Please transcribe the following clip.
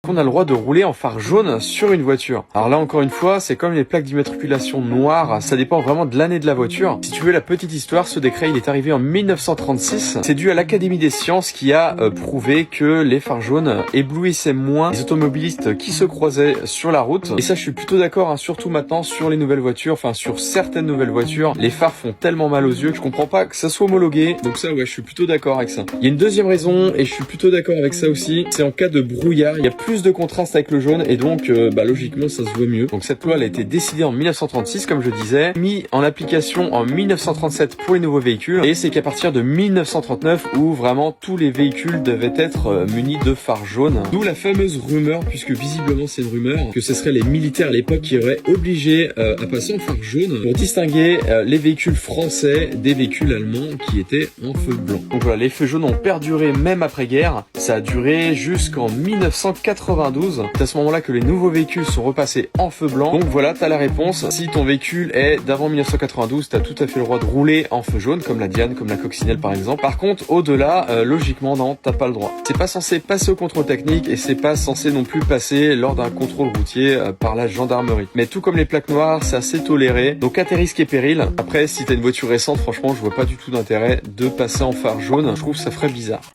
On a le droit de rouler en phare jaune sur une voiture. Alors là encore une fois, c'est comme les plaques d'immatriculation noires, ça dépend vraiment de l'année de la voiture. Si tu veux la petite histoire, ce décret il est arrivé en 1936. C'est dû à l'Académie des sciences qui a prouvé que les phares jaunes éblouissaient moins les automobilistes qui se croisaient sur la route. Et ça je suis plutôt d'accord, hein, surtout maintenant sur les nouvelles voitures, enfin sur certaines nouvelles voitures, les phares font tellement mal aux yeux que je comprends pas que ça soit homologué. Donc ça ouais, je suis plutôt d'accord avec ça. Il y a une deuxième raison, et je suis plutôt d'accord avec ça aussi, c'est en cas de brouillard, il y a plus de contraste avec le jaune et donc logiquement ça se voit mieux. Donc cette loi elle a été décidée en 1936 comme je disais, mis en application en 1937 pour les nouveaux véhicules, et c'est qu'à partir de 1939 où vraiment tous les véhicules devaient être munis de phares jaunes. D'où la fameuse rumeur, puisque visiblement c'est une rumeur, que ce serait les militaires à l'époque qui auraient obligé à passer en phare jaune pour distinguer les véhicules français des véhicules allemands qui étaient en feu blanc. Donc voilà, les feux jaunes ont perduré même après-guerre, ça a duré jusqu'en 1992. C'est à ce moment-là que les nouveaux véhicules sont repassés en feu blanc. Donc voilà, t'as la réponse. Si ton véhicule est d'avant 1992, t'as tout à fait le droit de rouler en feu jaune, comme la Diane, comme la Coccinelle par exemple. Par contre, au-delà, logiquement, non, t'as pas le droit. C'est pas censé passer au contrôle technique et c'est pas censé non plus passer lors d'un contrôle routier par la gendarmerie. Mais tout comme les plaques noires, c'est assez toléré. Donc à tes risques et périls. Après, si t'as une voiture récente, franchement, je vois pas du tout d'intérêt de passer en phare jaune. Je trouve que ça ferait bizarre.